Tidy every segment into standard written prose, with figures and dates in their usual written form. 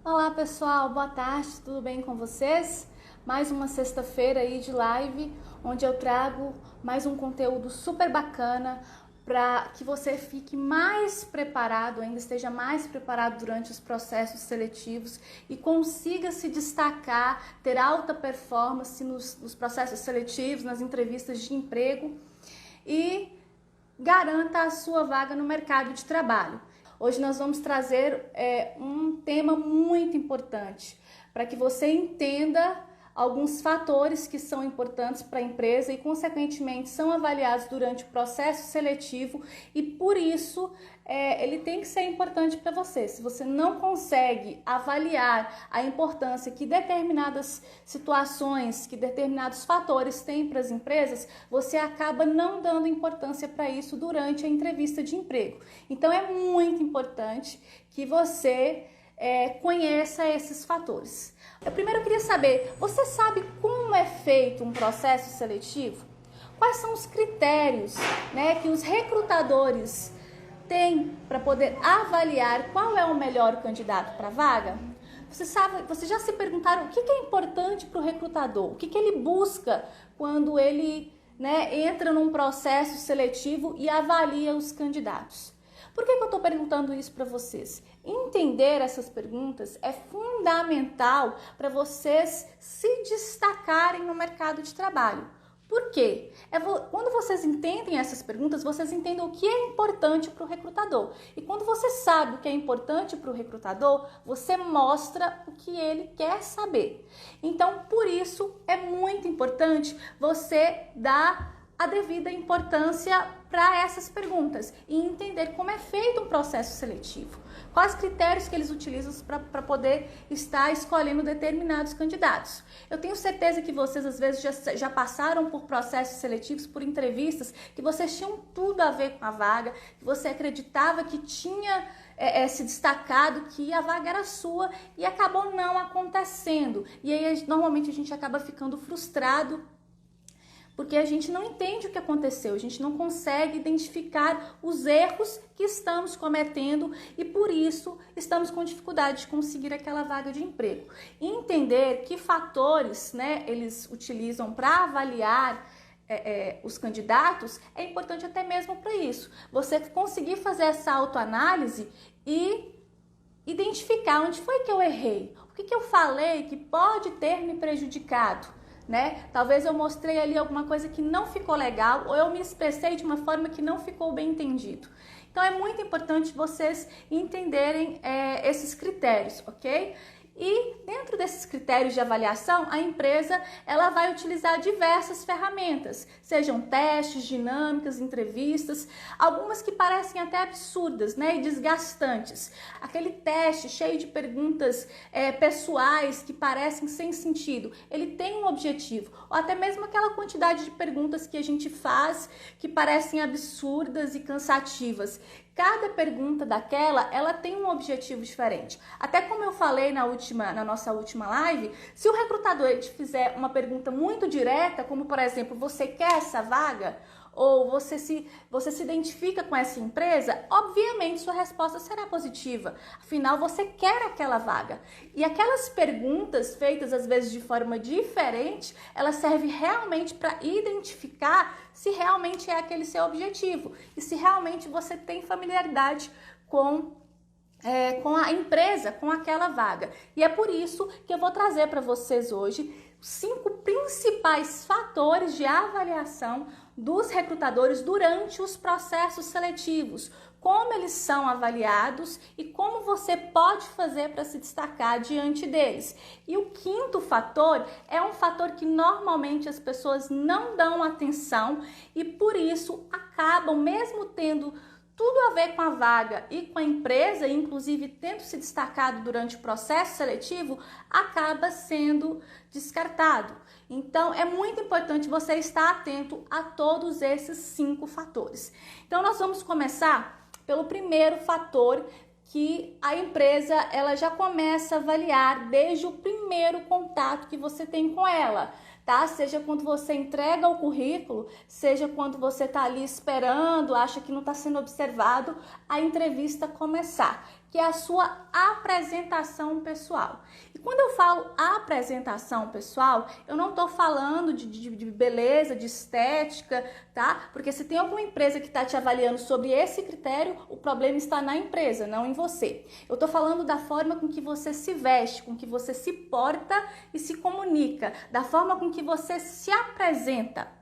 Olá pessoal, boa tarde, tudo bem com vocês? Mais uma sexta-feira aí de live, onde eu trago mais um conteúdo super bacana para que você fique mais preparado, ainda esteja mais preparado durante os processos seletivos e consiga se destacar, ter alta performance nos processos seletivos, nas entrevistas de emprego e garanta a sua vaga no mercado de trabalho. Hoje nós vamos trazer um tema muito importante para que você entenda alguns fatores que são importantes para a empresa e, consequentemente, são avaliados durante o processo seletivo e, por isso, ele tem que ser importante para você. Se você não consegue avaliar a importância que determinadas situações, que determinados fatores têm para as empresas, você acaba não dando importância para isso durante a entrevista de emprego. Então, é muito importante que você conheça esses fatores. Eu primeiro queria saber, você sabe como é feito um processo seletivo? Quais são os critérios, que os recrutadores têm para poder avaliar qual é o melhor candidato para a vaga? Vocês já se perguntaram o que é importante para o recrutador? O que ele busca quando ele entra num processo seletivo e avalia os candidatos? Por que eu estou perguntando isso para vocês? Entender essas perguntas é fundamental para vocês se destacarem no mercado de trabalho. Por quê? Quando vocês entendem essas perguntas, vocês entendem o que é importante para o recrutador. E quando você sabe o que é importante para o recrutador, você mostra o que ele quer saber. Então, por isso, é muito importante você dar a devida importância para essas perguntas e entender como é feito um processo seletivo. Quais critérios que eles utilizam para poder estar escolhendo determinados candidatos. Eu tenho certeza que vocês às vezes já passaram por processos seletivos, por entrevistas, que vocês tinham tudo a ver com a vaga, que você acreditava que tinha se destacado, que a vaga era sua e acabou não acontecendo. E aí normalmente a gente acaba ficando frustrado porque a gente não entende o que aconteceu, a gente não consegue identificar os erros que estamos cometendo e por isso estamos com dificuldade de conseguir aquela vaga de emprego. E entender que fatores eles utilizam para avaliar os candidatos é importante até mesmo para isso. Você conseguir fazer essa autoanálise e identificar onde foi que eu errei, o que eu falei que pode ter me prejudicado. Talvez eu mostrei ali alguma coisa que não ficou legal ou eu me expressei de uma forma que não ficou bem entendido. Então é muito importante vocês entenderem esses critérios, ok? E dentro desses critérios de avaliação, a empresa ela vai utilizar diversas ferramentas, sejam testes, dinâmicas, entrevistas, algumas que parecem até absurdas e desgastantes. Aquele teste cheio de perguntas pessoais que parecem sem sentido, ele tem um objetivo. Ou até mesmo aquela quantidade de perguntas que a gente faz que parecem absurdas e cansativas. Cada pergunta daquela, ela tem um objetivo diferente. Até como eu falei na nossa última live, se o recrutador te fizer uma pergunta muito direta, como por exemplo, você quer essa vaga? Ou você se identifica com essa empresa, obviamente sua resposta será positiva. Afinal, você quer aquela vaga. E aquelas perguntas feitas às vezes de forma diferente, elas servem realmente para identificar se realmente é aquele seu objetivo e se realmente você tem familiaridade com a empresa, com aquela vaga. E é por isso que eu vou trazer para vocês hoje 5 principais fatores de avaliação dos recrutadores durante os processos seletivos, como eles são avaliados e como você pode fazer para se destacar diante deles. E o 5º fator é um fator que normalmente as pessoas não dão atenção e por isso acabam, mesmo tendo tudo a ver com a vaga e com a empresa, inclusive tendo se destacado durante o processo seletivo, acaba sendo descartado. Então, é muito importante você estar atento a todos esses 5 fatores. Então, nós vamos começar pelo primeiro fator que a empresa ela já começa a avaliar desde o primeiro contato que você tem com ela. Tá? Seja quando você entrega o currículo, seja quando você está ali esperando, acha que não está sendo observado, a entrevista começar. que é a sua apresentação pessoal. E quando eu falo apresentação pessoal, eu não estou falando de beleza, de estética, tá? Porque se tem alguma empresa que está te avaliando sobre esse critério, o problema está na empresa, não em você. Eu estou falando da forma com que você se veste, com que você se porta e se comunica, da forma com que você se apresenta.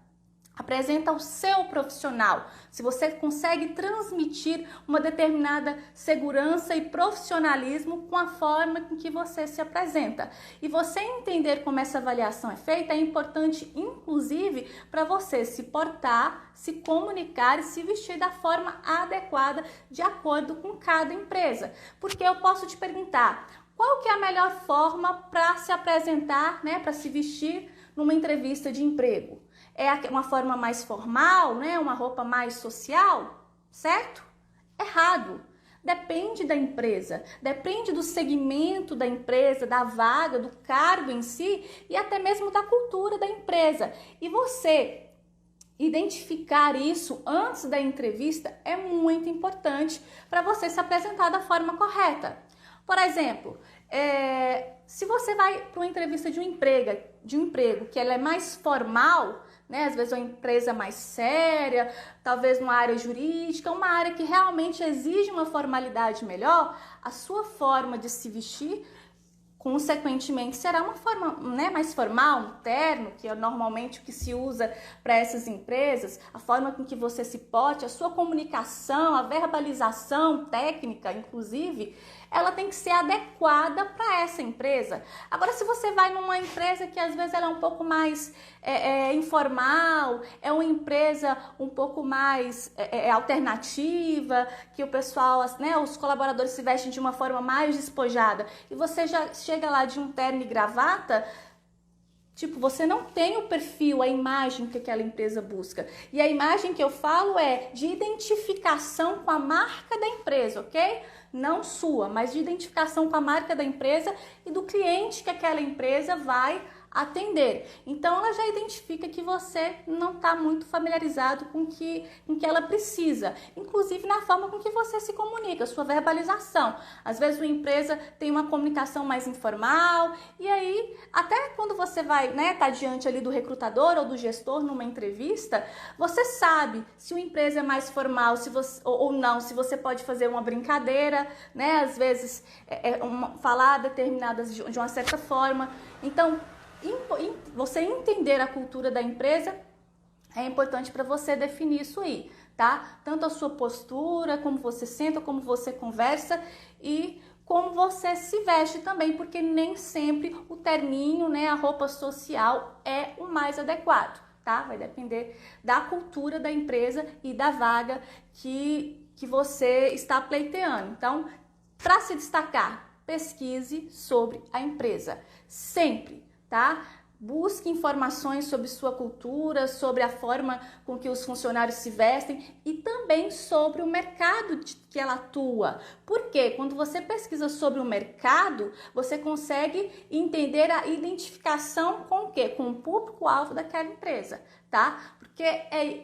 Apresenta o seu profissional, se você consegue transmitir uma determinada segurança e profissionalismo com a forma com que você se apresenta. E você entender como essa avaliação é feita é importante, inclusive, para você se portar, se comunicar e se vestir da forma adequada de acordo com cada empresa. Porque eu posso te perguntar, qual que é a melhor forma para se apresentar, né, para se vestir numa entrevista de emprego? É uma forma mais formal, né? Uma roupa mais social, certo? Errado. Depende da empresa, depende do segmento da empresa, da vaga, do cargo em si e até mesmo da cultura da empresa. E você identificar isso antes da entrevista é muito importante para você se apresentar da forma correta. Por exemplo, se você vai para uma entrevista de um emprego que ela é mais formal, né? Às vezes uma empresa mais séria, talvez uma área jurídica, uma área que realmente exige uma formalidade melhor, a sua forma de se vestir, consequentemente, será uma forma, né, mais formal, um terno, que é normalmente o que se usa para essas empresas, a forma com que você se porte, a sua comunicação, a verbalização técnica, inclusive, ela tem que ser adequada para essa empresa. Agora, se você vai numa empresa que às vezes ela é um pouco mais informal, é uma empresa um pouco mais alternativa, que o pessoal, né, os colaboradores se vestem de uma forma mais despojada, e você já chega lá de um terno e gravata, tipo, você não tem o perfil, a imagem que aquela empresa busca. E a imagem que eu falo é de identificação com a marca da empresa, ok? Não sua, mas de identificação com a marca da empresa e do cliente que aquela empresa vai atender. Então, ela já identifica que você não está muito familiarizado com o que ela precisa, inclusive na forma com que você se comunica, sua verbalização. Às vezes, uma empresa tem uma comunicação mais informal, e aí, até quando você vai, né, tá diante ali do recrutador ou do gestor numa entrevista, você sabe se uma empresa é mais formal, se você, ou não, se você pode fazer uma brincadeira, né, às vezes falar determinadas de uma certa forma. Então, você entender a cultura da empresa é importante para você definir isso aí, tá? Tanto a sua postura, como você senta, como você conversa e como você se veste também, porque nem sempre o terninho, né, a roupa social é o mais adequado, tá? Vai depender da cultura da empresa e da vaga que você está pleiteando. Então, para se destacar, pesquise sobre a empresa, sempre. Tá? Busque informações sobre sua cultura, sobre a forma com que os funcionários se vestem e também sobre o mercado que ela atua. Porque quando você pesquisa sobre o mercado, você consegue entender a identificação com o quê? Com o público-alvo daquela empresa, tá? Porque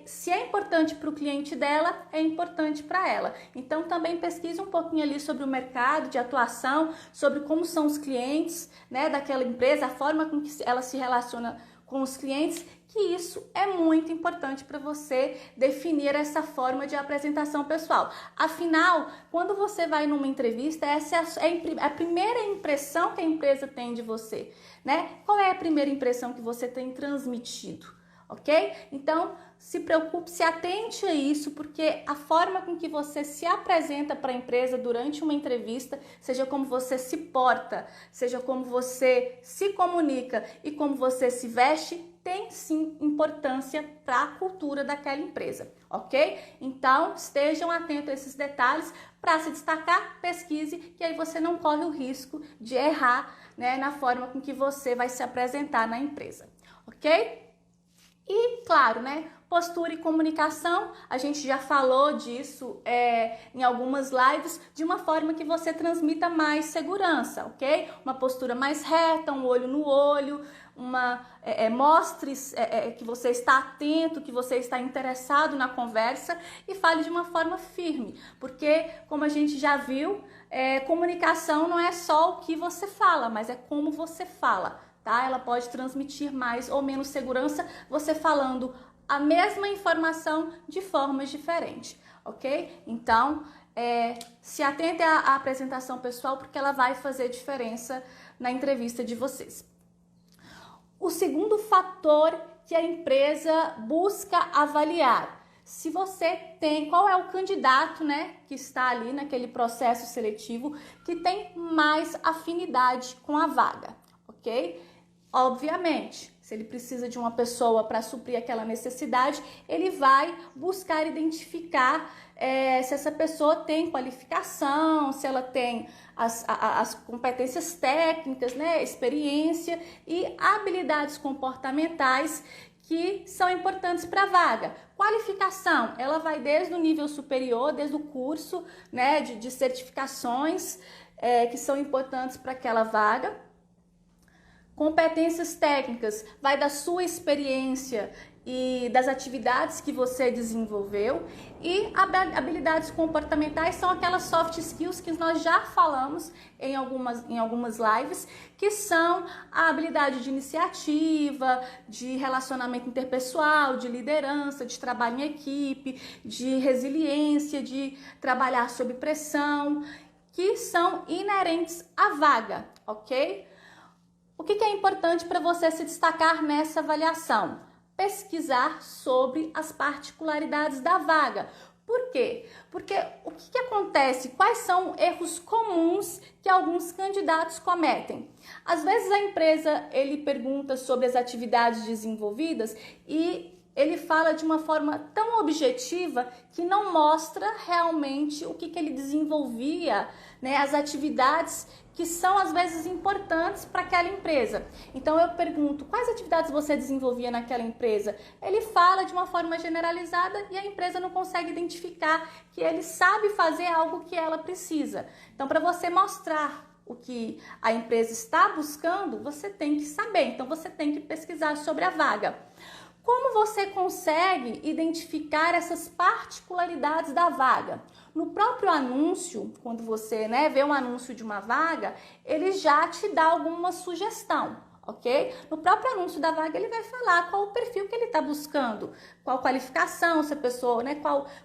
se é importante para o cliente dela, é importante para ela. Então, também pesquise um pouquinho ali sobre o mercado de atuação, sobre como são os clientes, né, daquela empresa, a forma com que ela se relaciona com os clientes, que isso é muito importante para você definir essa forma de apresentação pessoal. Afinal, quando você vai numa entrevista, essa é a primeira impressão que a empresa tem de você, né? Qual é a primeira impressão que você tem transmitido? Ok? Então, se preocupe, se atente a isso, porque a forma com que você se apresenta para a empresa durante uma entrevista, seja como você se porta, seja como você se comunica e como você se veste, tem sim importância para a cultura daquela empresa, ok? Então, estejam atentos a esses detalhes para se destacar, pesquise, que aí você não corre o risco de errar, né, na forma com que você vai se apresentar na empresa, ok? E, claro, né, postura e comunicação, a gente já falou disso em algumas lives, de uma forma que você transmita mais segurança, ok? Uma postura mais reta, um olho no olho, mostre que você está atento, que você está interessado na conversa e fale de uma forma firme, porque, como a gente já viu, comunicação não é só o que você fala, mas é como você fala, tá? Ela pode transmitir mais ou menos segurança você falando a mesma informação de formas diferentes, ok? Então, se atente à apresentação pessoal, porque ela vai fazer diferença na entrevista de vocês. O segundo fator que a empresa busca avaliar, se você tem, qual é o candidato, né, que está ali naquele processo seletivo que tem mais afinidade com a vaga, ok? Obviamente, se ele precisa de uma pessoa para suprir aquela necessidade, ele vai buscar identificar se essa pessoa tem qualificação, se ela tem as competências técnicas, né, experiência e habilidades comportamentais que são importantes para a vaga. Qualificação, ela vai desde o nível superior, desde o curso, né, de certificações que são importantes para aquela vaga. Competências técnicas, vai da sua experiência e das atividades que você desenvolveu. E habilidades comportamentais são aquelas soft skills que nós já falamos em algumas lives, que são a habilidade de iniciativa, de relacionamento interpessoal, de liderança, de trabalho em equipe, de resiliência, de trabalhar sob pressão, que são inerentes à vaga, ok? O que é importante para você se destacar nessa avaliação? Pesquisar sobre as particularidades da vaga. Por quê? Porque o que acontece? Quais são erros comuns que alguns candidatos cometem? Às vezes a empresa ele pergunta sobre as atividades desenvolvidas e ele fala de uma forma tão objetiva que não mostra realmente o que ele desenvolvia, né? As atividades que são às vezes importantes para aquela empresa. Então eu pergunto, quais atividades você desenvolvia naquela empresa? Ele fala de uma forma generalizada e a empresa não consegue identificar que ele sabe fazer algo que ela precisa. Então, para você mostrar o que a empresa está buscando, você tem que saber. Então, você tem que pesquisar sobre a vaga. Como você consegue identificar essas particularidades da vaga? No próprio anúncio, quando você vê um anúncio de uma vaga, ele já te dá alguma sugestão, ok? No próprio anúncio da vaga, ele vai falar qual o perfil que ele está buscando, qual qualificação, se a pessoa,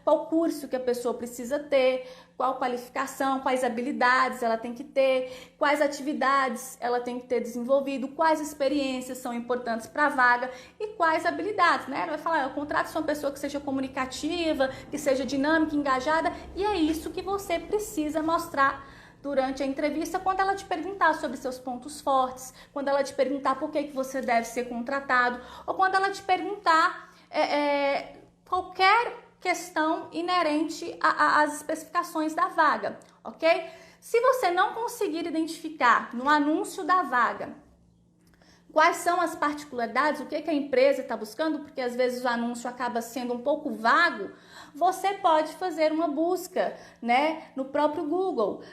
qual curso que a pessoa precisa ter, qual qualificação, quais habilidades ela tem que ter, quais atividades ela tem que ter desenvolvido, quais experiências são importantes para a vaga e quais habilidades, né? Ele vai falar, eu contrato uma pessoa que seja comunicativa, que seja dinâmica, engajada, e é isso que você precisa mostrar durante a entrevista, quando ela te perguntar sobre seus pontos fortes, quando ela te perguntar por que você deve ser contratado, ou quando ela te perguntar qualquer questão inerente às especificações da vaga, ok? Se você não conseguir identificar no anúncio da vaga quais são as particularidades, o que a empresa está buscando, porque às vezes o anúncio acaba sendo um pouco vago, você pode fazer uma busca, no próprio Google.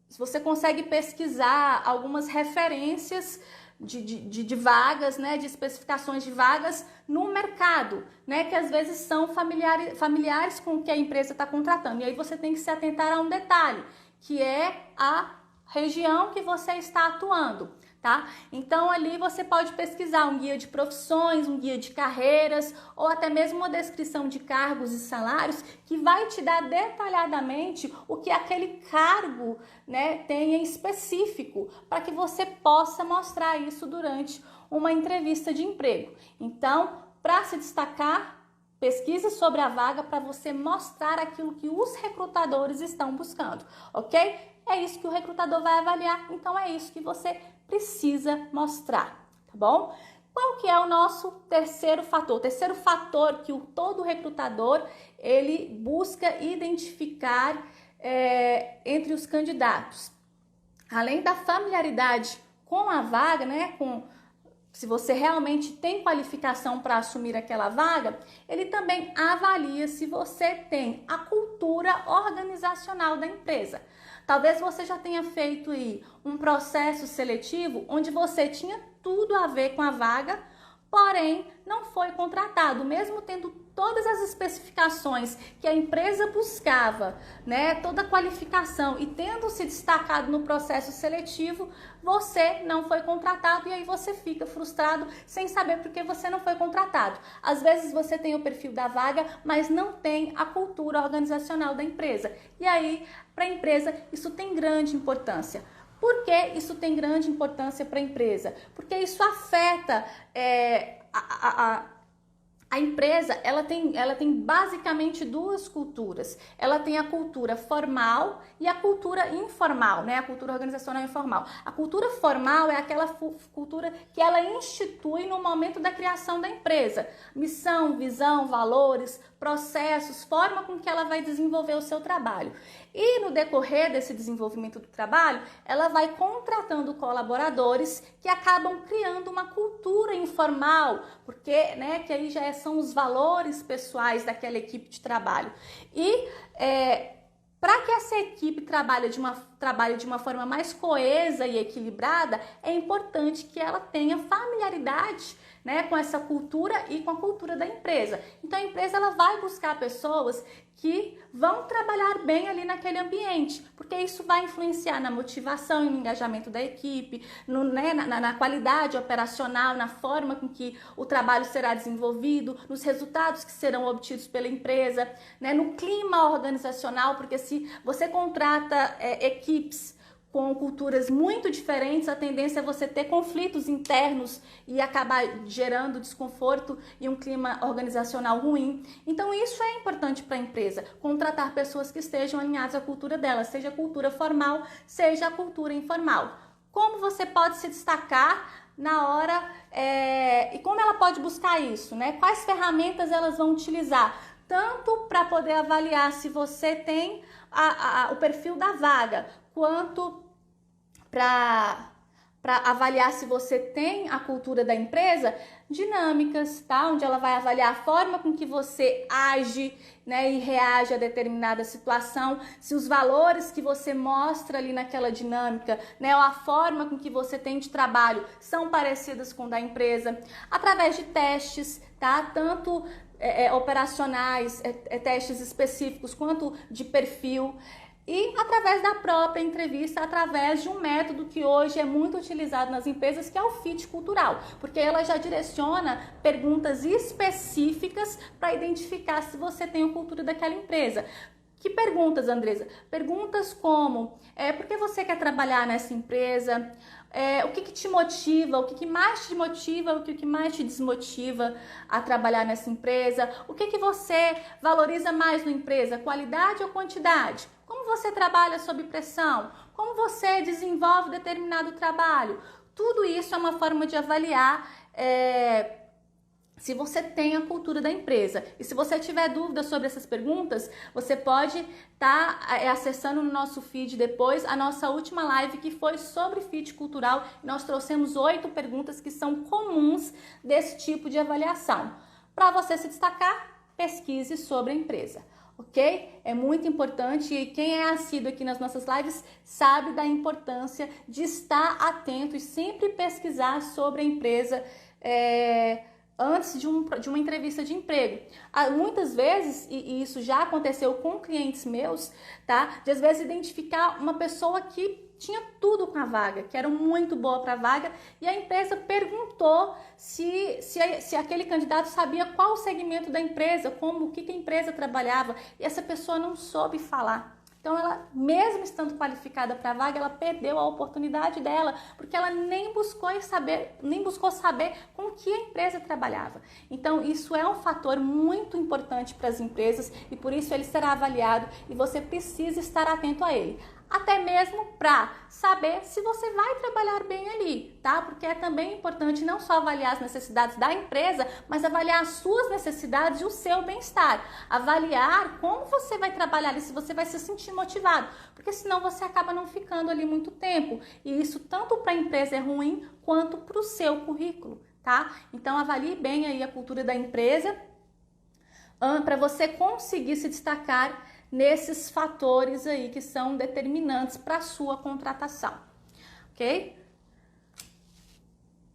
Se você consegue pesquisar algumas referências de vagas, de especificações de vagas no mercado, que às vezes são familiares com o que a empresa está contratando. E aí você tem que se atentar a um detalhe, que é a região que você está atuando, tá? Então ali você pode pesquisar um guia de profissões, um guia de carreiras ou até mesmo uma descrição de cargos e salários que vai te dar detalhadamente o que aquele cargo, tem em específico, para que você possa mostrar isso durante uma entrevista de emprego. Então, para se destacar, pesquise sobre a vaga para você mostrar aquilo que os recrutadores estão buscando, ok? É isso que o recrutador vai avaliar, então é isso que você precisa mostrar, tá bom? Qual que é o nosso terceiro fator? O terceiro fator que todo recrutador ele busca identificar entre os candidatos. Além da familiaridade com a vaga, se você realmente tem qualificação para assumir aquela vaga, ele também avalia se você tem a cultura organizacional da empresa. Talvez você já tenha feito aí um processo seletivo onde você tinha tudo a ver com a vaga, porém não foi contratado, mesmo tendo todas as especificações que a empresa buscava, né, toda a qualificação e tendo se destacado no processo seletivo, você não foi contratado e aí você fica frustrado sem saber por que você não foi contratado. Às vezes você tem o perfil da vaga, mas não tem a cultura organizacional da empresa. E aí, para a empresa, isso tem grande importância. Por que isso tem grande importância para a empresa? Porque isso afeta a empresa, ela tem basicamente duas culturas. Ela tem a cultura formal e a cultura informal, né? A cultura organizacional informal. A cultura formal é aquela cultura que ela institui no momento da criação da empresa. Missão, visão, valores, processos, forma com que ela vai desenvolver o seu trabalho. E no decorrer desse desenvolvimento do trabalho, ela vai contratando colaboradores que acabam criando uma cultura informal, porque, né, que aí já são os valores pessoais daquela equipe de trabalho. E para que essa equipe trabalhe de uma forma mais coesa e equilibrada, é importante que ela tenha familiaridade, né, com essa cultura e com a cultura da empresa. Então a empresa ela vai buscar pessoas que vão trabalhar bem ali naquele ambiente, porque isso vai influenciar na motivação e no engajamento da equipe, na qualidade operacional, na forma com que o trabalho será desenvolvido, nos resultados que serão obtidos pela empresa, né, no clima organizacional, porque se você contrata equipes com culturas muito diferentes, a tendência é você ter conflitos internos e acabar gerando desconforto e um clima organizacional ruim. Então isso é importante para a empresa, contratar pessoas que estejam alinhadas à cultura dela, seja a cultura formal, seja a cultura informal. Como você pode se destacar na hora e como ela pode buscar isso, né? Quais ferramentas elas vão utilizar? Tanto para poder avaliar se você tem o perfil da vaga, quanto para avaliar se você tem a cultura da empresa, dinâmicas, tá? Onde ela vai avaliar a forma com que você age, né, e reage a determinada situação, se os valores que você mostra ali naquela dinâmica, né, ou a forma com que você tem de trabalho são parecidas com o da empresa, através de testes, tá? Tanto operacionais, testes específicos, quanto de perfil. E através da própria entrevista, através de um método que hoje é muito utilizado nas empresas, que é o fit cultural, porque ela já direciona perguntas específicas para identificar se você tem a cultura daquela empresa. Que perguntas, Andresa? Perguntas como, por que você quer trabalhar nessa empresa? O que te motiva? O que mais te motiva? O que mais te desmotiva a trabalhar nessa empresa? O que você valoriza mais na empresa? Qualidade ou quantidade? Como você trabalha sob pressão? Como você desenvolve determinado trabalho? Tudo isso é uma forma de avaliar se você tem a cultura da empresa. E se você tiver dúvidas sobre essas perguntas, você pode estar acessando no nosso feed depois a nossa última live, que foi sobre fit cultural. Nós trouxemos 8 perguntas que são comuns desse tipo de avaliação. Para você se destacar, pesquise sobre a empresa. Ok? É muito importante e quem é assíduo aqui nas nossas lives sabe da importância de estar atento e sempre pesquisar sobre a empresa antes de uma entrevista de emprego. Muitas vezes, e isso já aconteceu com clientes meus, tá? De às vezes identificar uma pessoa que tinha tudo com a vaga, que era muito boa para a vaga, e a empresa perguntou se aquele candidato sabia qual o segmento da empresa, o que a empresa trabalhava, e essa pessoa não soube falar. Então ela, mesmo estando qualificada para a vaga, ela perdeu a oportunidade dela, porque ela nem buscou saber com que a empresa trabalhava. Então isso é um fator muito importante para as empresas e por isso ele será avaliado e você precisa estar atento a ele. Até mesmo para saber se você vai trabalhar bem ali, tá? Porque é também importante não só avaliar as necessidades da empresa, mas avaliar as suas necessidades e o seu bem-estar. Avaliar como você vai trabalhar ali, se você vai se sentir motivado, porque senão você acaba não ficando ali muito tempo. E isso tanto para a empresa é ruim, quanto para o seu currículo, tá? Então avalie bem aí a cultura da empresa para você conseguir se destacar nesses fatores aí que são determinantes para a sua contratação, ok?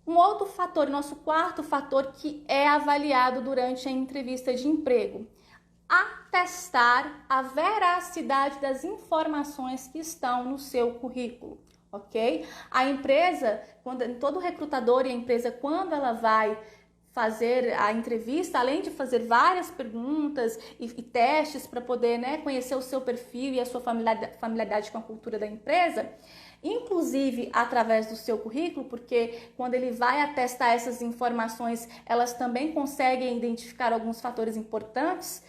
Um outro fator, nosso quarto fator que é avaliado durante a entrevista de emprego, atestar a veracidade das informações que estão no seu currículo, ok? A empresa, todo recrutador e a empresa, quando ela vai fazer a entrevista, além de fazer várias perguntas e testes para poder, né, conhecer o seu perfil e a sua familiaridade com a cultura da empresa, inclusive através do seu currículo, porque quando ele vai atestar essas informações, elas também conseguem identificar alguns fatores importantes,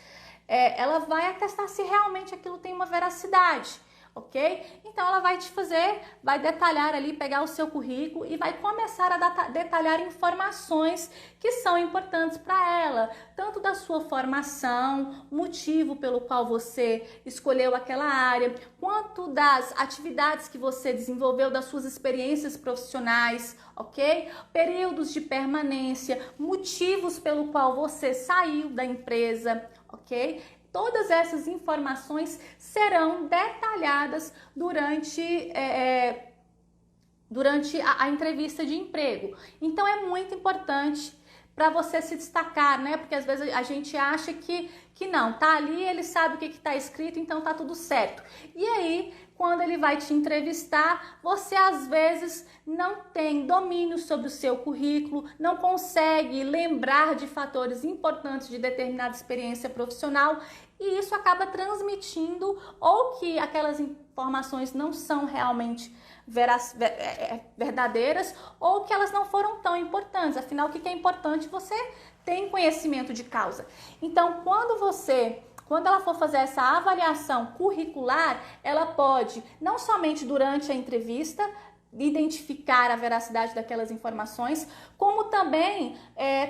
ela vai atestar se realmente aquilo tem uma veracidade. Ok? Então ela vai detalhar ali, pegar o seu currículo e vai começar a detalhar informações que são importantes para ela, tanto da sua formação, motivo pelo qual você escolheu aquela área, quanto das atividades que você desenvolveu, das suas experiências profissionais, ok? Períodos de permanência, motivos pelo qual você saiu da empresa, ok? Todas essas informações serão detalhadas durante a entrevista de emprego. Então é muito importante para você se destacar, né? Porque às vezes a gente acha que não, tá ali, ele sabe o que está escrito, então tá tudo certo. E aí, quando ele vai te entrevistar, você às vezes não tem domínio sobre o seu currículo, não consegue lembrar de fatores importantes de determinada experiência profissional, e isso acaba transmitindo ou que aquelas informações não são realmente verdadeiras ou que elas não foram tão importantes. Afinal, o que é importante? Você tem conhecimento de causa. Então, quando ela for fazer essa avaliação curricular, ela pode, não somente durante a entrevista, identificar a veracidade daquelas informações, como também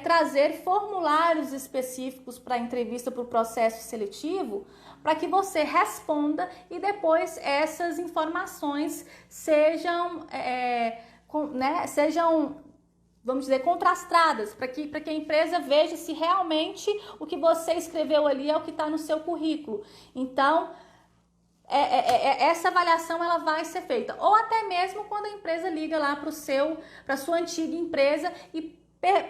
trazer formulários específicos para a entrevista, para o processo seletivo, para que você responda e depois essas informações sejam, vamos dizer, contrastadas, para que a empresa veja se realmente o que você escreveu ali é o que está no seu currículo. Então, essa avaliação ela vai ser feita, ou até mesmo quando a empresa liga lá para a sua antiga empresa e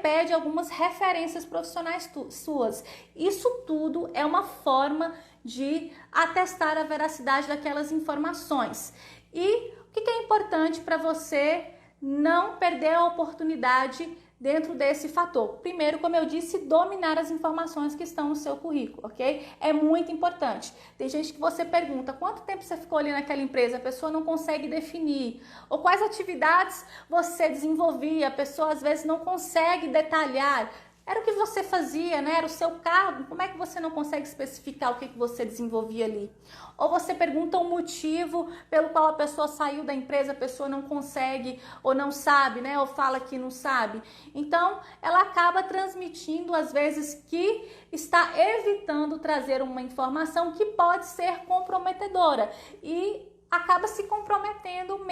pede algumas referências profissionais suas. Isso tudo é uma forma de atestar a veracidade daquelas informações. E o que é importante para você não perder a oportunidade dentro desse fator? Primeiro, como eu disse, dominar as informações que estão no seu currículo, ok? É muito importante. Tem gente que você pergunta quanto tempo você ficou ali naquela empresa, a pessoa não consegue definir. Ou quais atividades você desenvolvia, a pessoa às vezes não consegue detalhar. Era o que você fazia, né? Era o seu cargo. Como é que você não consegue especificar o que você desenvolvia ali? Ou você pergunta o motivo pelo qual a pessoa saiu da empresa, a pessoa não consegue ou não sabe, né? Ou fala que não sabe. Então, ela acaba transmitindo, às vezes, que está evitando trazer uma informação que pode ser comprometedora. E acaba se comprometendo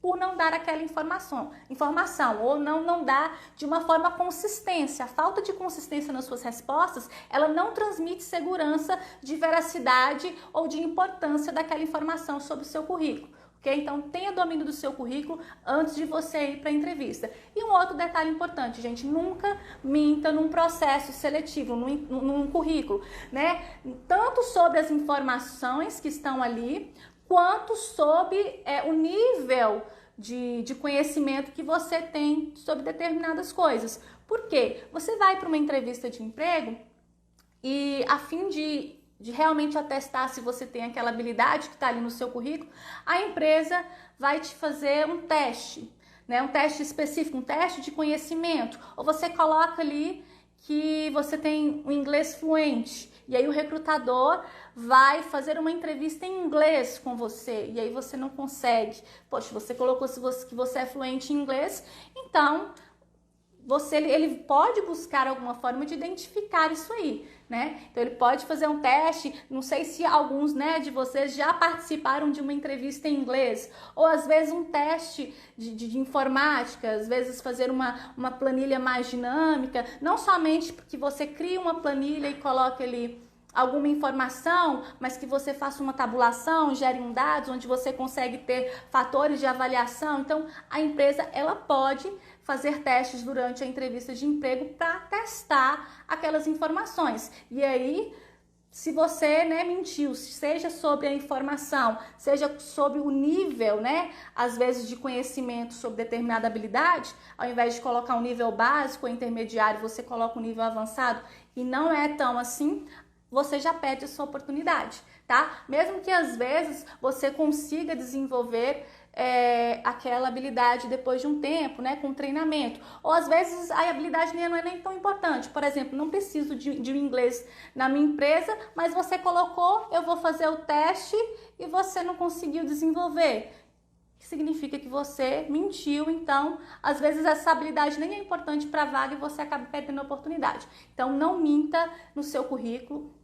por não dar aquela informação ou não dar de uma forma consistente. A falta de consistência nas suas respostas, ela não transmite segurança de veracidade ou de importância daquela informação sobre o seu currículo. Okay? Então, tenha domínio do seu currículo antes de você ir para a entrevista. E um outro detalhe importante, gente, nunca minta num processo seletivo, num currículo, né? Tanto sobre as informações que estão ali, quanto sobre o nível de conhecimento que você tem sobre determinadas coisas. Por quê? Você vai para uma entrevista de emprego e, a fim de realmente atestar se você tem aquela habilidade que está ali no seu currículo, a empresa vai te fazer um teste, né? Um teste específico, um teste de conhecimento. Ou você coloca ali que você tem um inglês fluente, e aí o recrutador vai fazer uma entrevista em inglês com você, e aí você não consegue. Poxa, você colocou que você é fluente em inglês, então ele pode buscar alguma forma de identificar isso aí, né? Então ele pode fazer um teste, não sei se alguns, né, de vocês já participaram de uma entrevista em inglês, ou às vezes um teste de informática, às vezes fazer uma planilha mais dinâmica, não somente porque você cria uma planilha e coloca ali alguma informação, mas que você faça uma tabulação, gere um dados onde você consegue ter fatores de avaliação. Então, a empresa ela pode fazer testes durante a entrevista de emprego para testar aquelas informações. E aí, se você, mentiu, seja sobre a informação, seja sobre o nível, às vezes de conhecimento sobre determinada habilidade, ao invés de colocar um nível básico ou intermediário, você coloca um nível avançado e não é tão assim, você já perde a sua oportunidade, tá? Mesmo que às vezes você consiga desenvolver aquela habilidade depois de um tempo, com treinamento. Ou às vezes a habilidade não é nem tão importante. Por exemplo, não preciso de um inglês na minha empresa, mas você colocou, eu vou fazer o teste e você não conseguiu desenvolver. Significa que você mentiu, então às vezes essa habilidade nem é importante para a vaga e você acaba perdendo a oportunidade. Então não minta no seu currículo,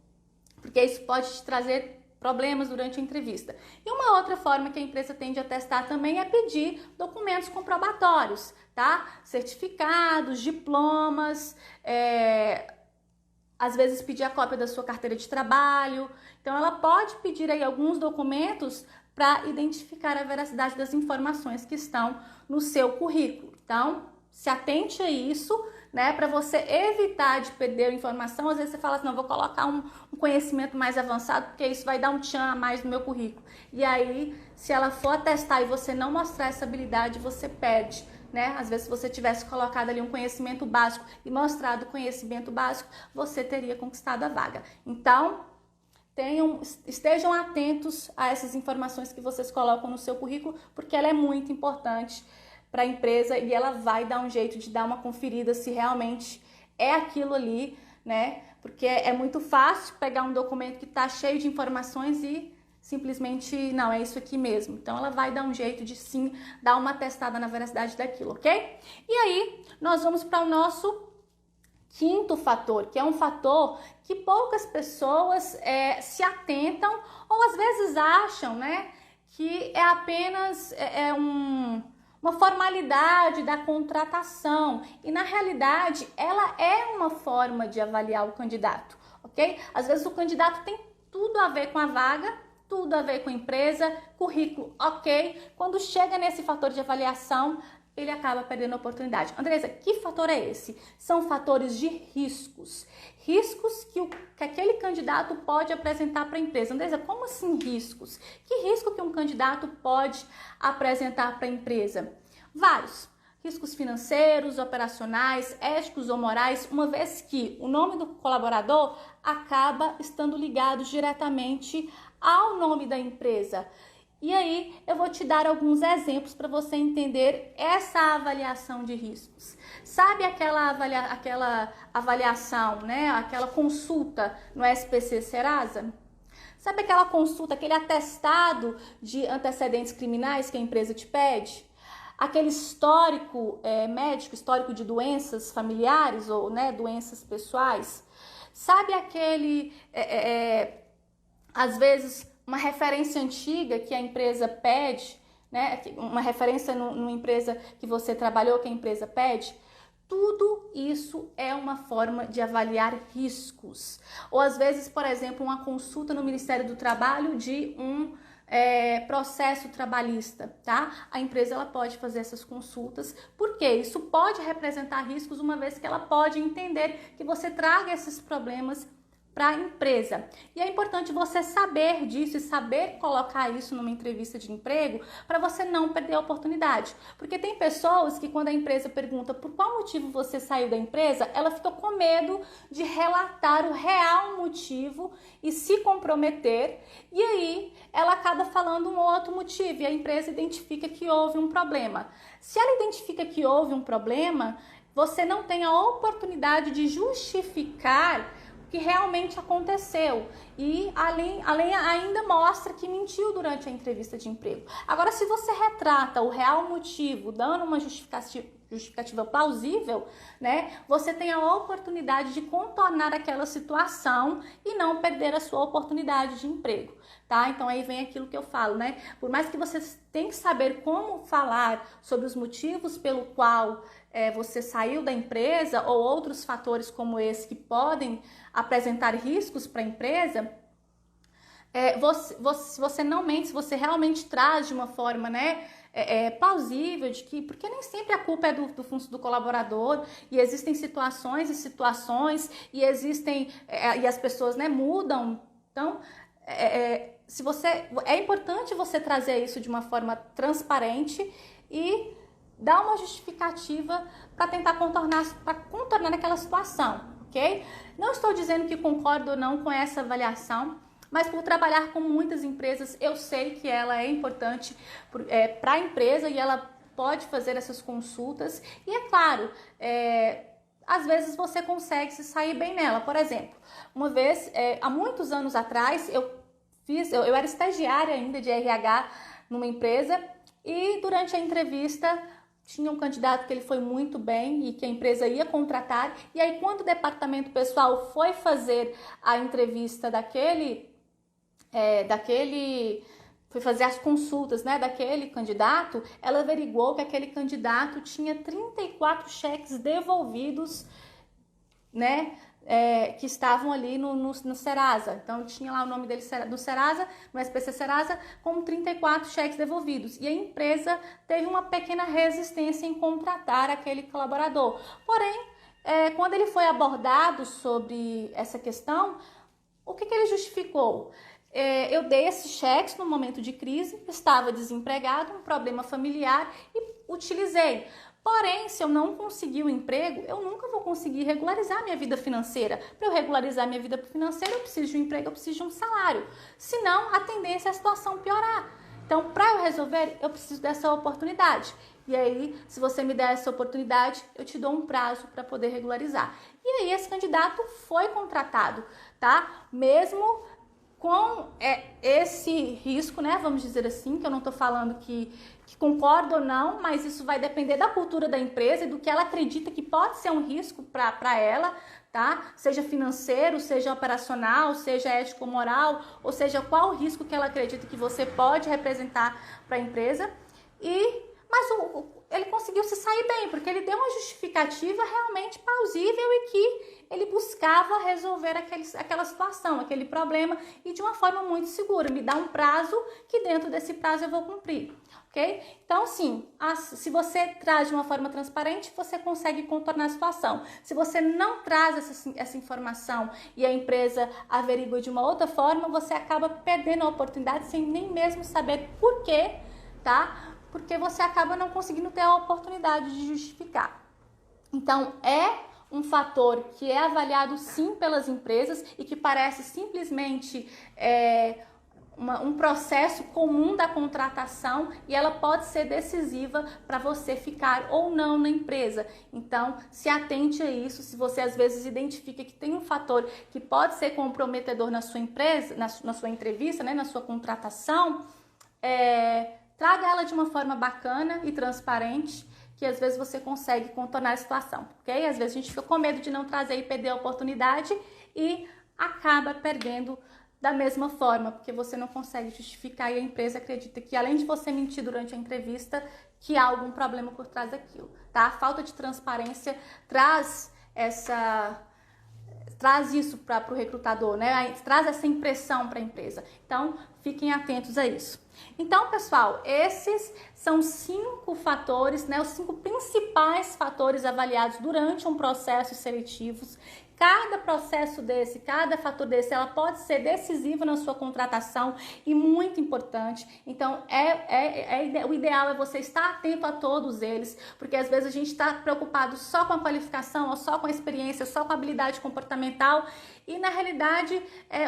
porque isso pode te trazer problemas durante a entrevista. E uma outra forma que a empresa tende a testar também é pedir documentos comprobatórios, tá? Certificados, diplomas, às vezes pedir a cópia da sua carteira de trabalho. Então ela pode pedir aí alguns documentos para identificar a veracidade das informações que estão no seu currículo. Então, se atente a isso, para você evitar de perder a informação. Às vezes você fala assim, não, vou colocar um conhecimento mais avançado, porque isso vai dar um tchan a mais no meu currículo. E aí, se ela for atestar e você não mostrar essa habilidade, você perde, Às vezes, se você tivesse colocado ali um conhecimento básico e mostrado o conhecimento básico, você teria conquistado a vaga. Então, estejam atentos a essas informações que vocês colocam no seu currículo, porque ela é muito importante para a empresa e ela vai dar um jeito de dar uma conferida se realmente é aquilo ali, Porque é muito fácil pegar um documento que está cheio de informações e simplesmente, não, é isso aqui mesmo. Então, ela vai dar um jeito de sim dar uma testada na veracidade daquilo, ok? E aí, nós vamos para o nosso quinto fator, que é um fator que poucas pessoas se atentam ou às vezes acham, que é apenas uma formalidade da contratação e na realidade ela é uma forma de avaliar o candidato, ok? Às vezes o candidato tem tudo a ver com a vaga, tudo a ver com a empresa, currículo, ok? Quando chega nesse fator de avaliação, ele acaba perdendo a oportunidade. Andresa, que fator é esse? São fatores de riscos. Riscos que aquele candidato pode apresentar para a empresa. Andresa, como assim riscos? Que risco que um candidato pode apresentar para a empresa? Vários. Riscos financeiros, operacionais, éticos ou morais, uma vez que o nome do colaborador acaba estando ligado diretamente ao nome da empresa. E aí, eu vou te dar alguns exemplos para você entender essa avaliação de riscos. Sabe aquela avaliação, aquela consulta no SPC Serasa? Sabe aquela consulta, aquele atestado de antecedentes criminais que a empresa te pede? Aquele histórico médico, histórico de doenças familiares ou doenças pessoais? Sabe aquele, às vezes, uma referência antiga que a empresa pede, uma referência numa empresa que você trabalhou, que a empresa pede? Tudo isso é uma forma de avaliar riscos. Ou às vezes, por exemplo, uma consulta no Ministério do Trabalho de um processo trabalhista, tá? A empresa ela pode fazer essas consultas, porque isso pode representar riscos, uma vez que ela pode entender que você traga esses problemas para a empresa. E é importante você saber disso e saber colocar isso numa entrevista de emprego para você não perder a oportunidade. Porque tem pessoas que quando a empresa pergunta por qual motivo você saiu da empresa, ela fica com medo de relatar o real motivo e se comprometer, e aí ela acaba falando um outro motivo e a empresa identifica que houve um problema. Se ela identifica que houve um problema, você não tem a oportunidade de justificar que realmente aconteceu e além ainda mostra que mentiu durante a entrevista de emprego. Agora, se você retrata o real motivo, dando uma justificativa plausível, né, você tem a oportunidade de contornar aquela situação e não perder a sua oportunidade de emprego, tá? Então aí vem aquilo que eu falo, né? Por mais que você tenha que saber como falar sobre os motivos pelo qual você saiu da empresa ou outros fatores como esse que podem apresentar riscos para a empresa, se você não mente, se você realmente traz de uma forma, né, plausível, de que, porque nem sempre a culpa é do colaborador, e existem situações e situações, e existem, e as pessoas, né, mudam. Então, é importante você trazer isso de uma forma transparente e dar uma justificativa para tentar contornar aquela situação, ok? Não estou dizendo que concordo ou não com essa avaliação, mas por trabalhar com muitas empresas, eu sei que ela é importante para a empresa e ela pode fazer essas consultas. E é claro, às vezes você consegue se sair bem nela. Por exemplo, uma vez, há muitos anos atrás, eu era estagiária ainda de RH numa empresa e durante a entrevista tinha um candidato que ele foi muito bem e que a empresa ia contratar. E aí, quando o departamento pessoal foi fazer a entrevista foi fazer as consultas, né, daquele candidato, ela averigou que aquele candidato tinha 34 cheques devolvidos, né, que estavam ali no Serasa. Então tinha lá o nome dele no Serasa, no SPC Serasa, com 34 cheques devolvidos. E a empresa teve uma pequena resistência em contratar aquele colaborador. Porém, quando ele foi abordado sobre essa questão, o que ele justificou? Eu dei esses cheques no momento de crise, estava desempregado, um problema familiar e utilizei. Porém, se eu não conseguir o emprego, eu nunca vou conseguir regularizar minha vida financeira. Para eu regularizar minha vida financeira, eu preciso de um emprego, eu preciso de um salário. Senão, a tendência é a situação piorar. Então, para eu resolver, eu preciso dessa oportunidade. E aí, se você me der essa oportunidade, eu te dou um prazo para poder regularizar. E aí, esse candidato foi contratado, tá? Mesmo com esse risco, né, vamos dizer assim, que eu não estou falando que concordo ou não, mas isso vai depender da cultura da empresa e do que ela acredita que pode ser um risco para ela, tá? Seja financeiro, seja operacional, seja ético-moral, ou seja, qual o risco que ela acredita que você pode representar para a empresa. Mas ele conseguiu se sair bem, porque ele deu uma justificativa realmente plausível e que ele buscava resolver aquela situação, aquele problema, e de uma forma muito segura. Me dá um prazo que dentro desse prazo eu vou cumprir, ok? Então, sim, se você traz de uma forma transparente, você consegue contornar a situação. Se você não traz essa informação e a empresa averigua de uma outra forma, você acaba perdendo a oportunidade sem nem mesmo saber por quê, tá? Porque você acaba não conseguindo ter a oportunidade de justificar. Então, é um fator que é avaliado sim pelas empresas e que parece simplesmente um processo comum da contratação, e ela pode ser decisiva para você ficar ou não na empresa. Então, se atente a isso. Se você às vezes identifica que tem um fator que pode ser comprometedor na sua empresa, na sua entrevista, né, na sua contratação, traga ela de uma forma bacana e transparente, que às vezes você consegue contornar a situação, ok? Às vezes a gente fica com medo de não trazer e perder a oportunidade e acaba perdendo da mesma forma, porque você não consegue justificar e a empresa acredita que, além de você mentir durante a entrevista, que há algum problema por trás daquilo, tá? A falta de transparência traz isso para o recrutador, né? Traz essa impressão para a empresa. Então, fiquem atentos a isso. Então, pessoal, esses são 5 fatores, né? Os 5 principais fatores avaliados durante um processo seletivo. Cada processo desse, cada fator desse, ela pode ser decisiva na sua contratação e muito importante. Então, o ideal é você estar atento a todos eles, porque às vezes a gente está preocupado só com a qualificação, ou só com a experiência, só com a habilidade comportamental, e na realidade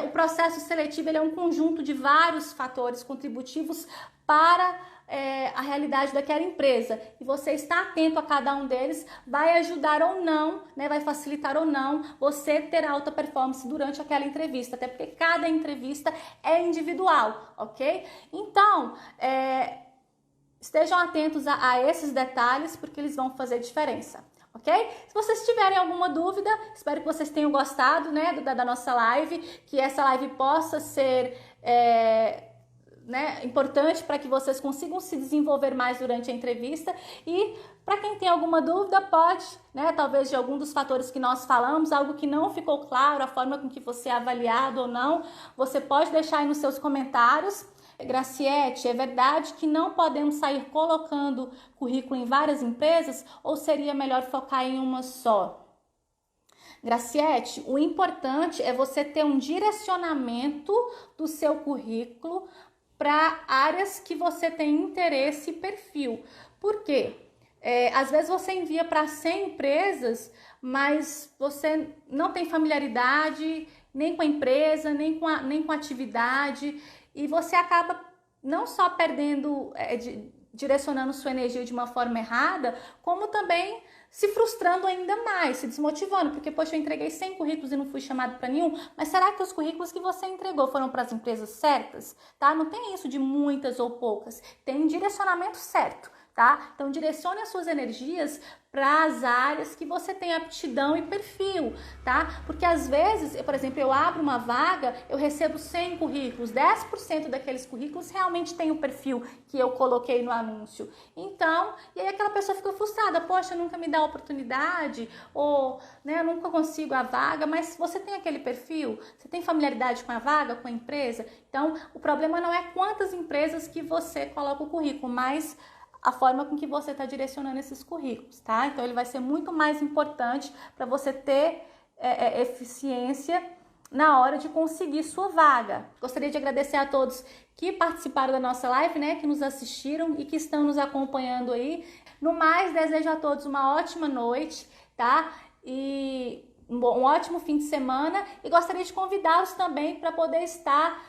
o processo seletivo ele é um conjunto de vários fatores contributivos para a realidade daquela empresa, e você estar atento a cada um deles vai ajudar ou não, né, vai facilitar ou não você ter alta performance durante aquela entrevista, até porque cada entrevista é individual, ok? Então, estejam atentos a esses detalhes, porque eles vão fazer diferença, ok? Se vocês tiverem alguma dúvida, espero que vocês tenham gostado, né, da nossa live, que essa live possa ser importante para que vocês consigam se desenvolver mais durante a entrevista. E para quem tem alguma dúvida, pode, né, talvez de algum dos fatores que nós falamos, algo que não ficou claro, a forma com que você é avaliado ou não, você pode deixar aí nos seus comentários. Graciete, é verdade que não podemos sair colocando currículo em várias empresas ou seria melhor focar em uma só? Graciete, o importante é você ter um direcionamento do seu currículo para áreas que você tem interesse e perfil. Por quê? Às vezes você envia para 100 empresas, mas você não tem familiaridade nem com a empresa, nem com a atividade, e você acaba não só perdendo, direcionando sua energia de uma forma errada, como também se frustrando ainda mais, se desmotivando, porque, poxa, eu entreguei 100 currículos e não fui chamado para nenhum, mas será que os currículos que você entregou foram para as empresas certas? Tá? Não tem isso de muitas ou poucas, tem um direcionamento certo, tá? Então, direcione as suas energias para as áreas que você tem aptidão e perfil, tá? Porque às vezes, por exemplo, eu abro uma vaga, eu recebo 100 currículos, 10% daqueles currículos realmente tem o perfil que eu coloquei no anúncio. Então, e aí aquela pessoa fica frustrada, poxa, nunca me dá oportunidade, ou, né, eu nunca consigo a vaga, mas você tem aquele perfil? Você tem familiaridade com a vaga, com a empresa? Então, o problema não é quantas empresas que você coloca o currículo, mas a forma com que você está direcionando esses currículos, tá? Então, ele vai ser muito mais importante para você ter eficiência na hora de conseguir sua vaga. Gostaria de agradecer a todos que participaram da nossa live, né? Que nos assistiram e que estão nos acompanhando aí. No mais, desejo a todos uma ótima noite, tá? E um ótimo fim de semana. E gostaria de convidá-los também para poder estar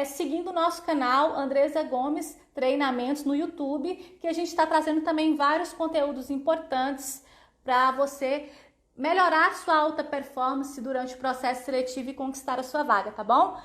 seguindo o nosso canal Andresa Gomes Treinamentos no YouTube, que a gente está trazendo também vários conteúdos importantes para você melhorar sua alta performance durante o processo seletivo e conquistar a sua vaga, tá bom?